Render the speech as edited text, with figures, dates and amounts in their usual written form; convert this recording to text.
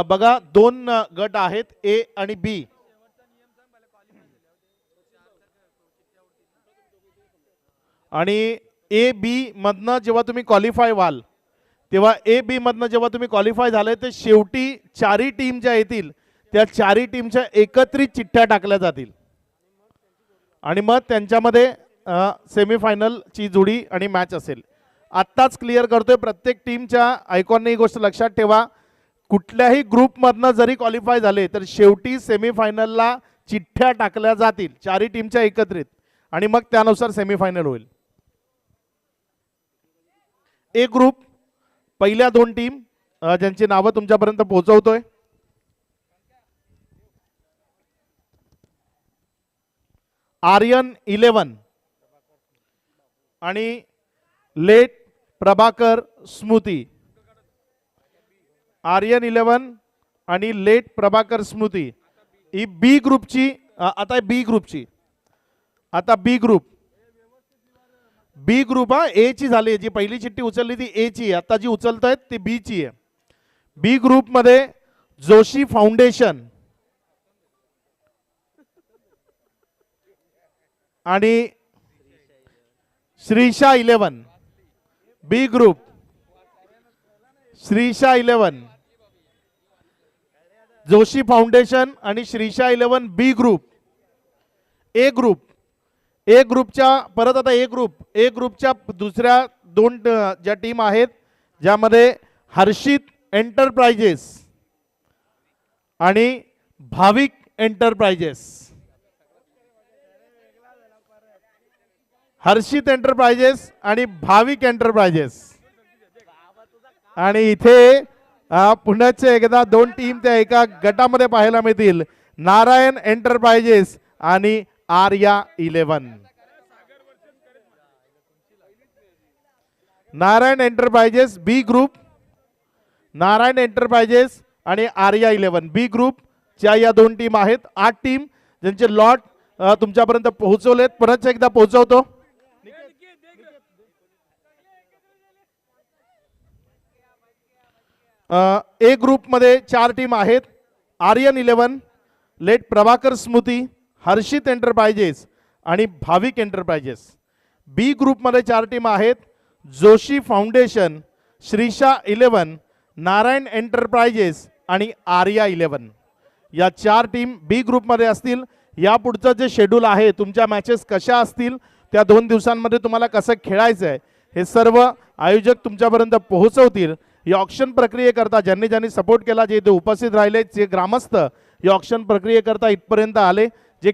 बघा दोन गट आहेत ए आणि बी. आणि ए बी मधनं जेव्हा तुम्ही क्वालिफाय व्हाल तेव्हा ए बी मधनं जेव्हा तुम्ही क्वालिफाय झाले तर शेवटी चारही टीम ज्या येतील त्या चारही टीमच्या एकत्रित चिठ्ठ्या टाकल्या जातील आणि मग त्यांच्यामध्ये सेमीफायनलची जोडी आणि मॅच असेल. आत्ताच क्लिअर करतोय प्रत्येक टीमच्या आयकॉनने ही गोष्ट लक्षात ठेवा. कुठल्याही ग्रुपमधनं जरी क्वालिफाय झाले तर शेवटी सेमीफायनलला चिठ्ठ्या टाकल्या जातील चारही टीमच्या एकत्रित आणि मग त्यानुसार सेमीफायनल होईल. ए ग्रुप पहिल्या दोन टीम ज्यांची नावं तुमच्यापर्यंत पोहोचवतोय. आर्यन 11 आणि लेट प्रभाकर स्मृती. आर्यन 11 आणि लेट प्रभाकर स्मृती ही बी ग्रुपची. आता बी ग्रुपची बी ग्रुप ए ची झाली. जी पहिली चिठ्ठी उचलली ती ए ची, आता जी उचलतायत ती बी ची आहे. बी ग्रुप मध्ये जोशी फाउंडेशन आणि श्रीशा 11. बी ग्रुप श्रीशा 11, जोशी फाउंडेशन आणि श्रीशा 11 बी ग्रुप. ए ग्रुपच्या परत आता ए ग्रुपच्या दुसऱ्या दोन ज्या टीम आहेत ज्यामध्ये हर्षित एंटरप्राइजेस आणि भाविक एंटरप्राइजेस. हर्षित एंटरप्राइजेस आणि भाविक एंटरप्राइजेस. आणि इथे पुण्याचे एकदा दोन टीम त्या एका गटामध्ये पाहायला मिळतील. नारायण एंटरप्राइजेस आणि आर्या 11. नारायण एंटरप्राइजेस बी ग्रुप, नारायण एंटरप्राइजेस आणि आर्या 11 बी ग्रुप च्या या दोन टीम आहेत. 8 टीम ज्यांचे लॉट तुमच्यापर्यंत पोहोचवलेत. परत एकदा पोहोचवतो. ए ग्रुप मध्ये 4 टीम आहेत. आर्यन 11, लेट प्रभाकर स्मृती, हर्षित एंटरप्राइजेस आणि भाविक एंटरप्राइजेस. बी ग्रुप मध्ये 4 टीम आहेत. जोशी फाउंडेशन, श्रीशा 11, नारायण एंटरप्राइजेस आणि आर्या 11 या 4 टीम बी ग्रुप मध्ये असतील. या पुढचं जे शेड्यूल आहे, तुमच्या मॅचेस कशा असतील, त्या 2 दिवसांमध्ये तुम्हाला कसं खेळायचं आहे हे सर्व आयोजक तुमच्यापर्यंत पोहोचवतील. या ऑक्शन प्रक्रियेकरता ज्यांनी सपोर्ट केला, जे इथे उपस्थित राहिले, जे ग्रामस्थ या ऑक्शन प्रक्रियेकरता इथपर्यंत आले, जे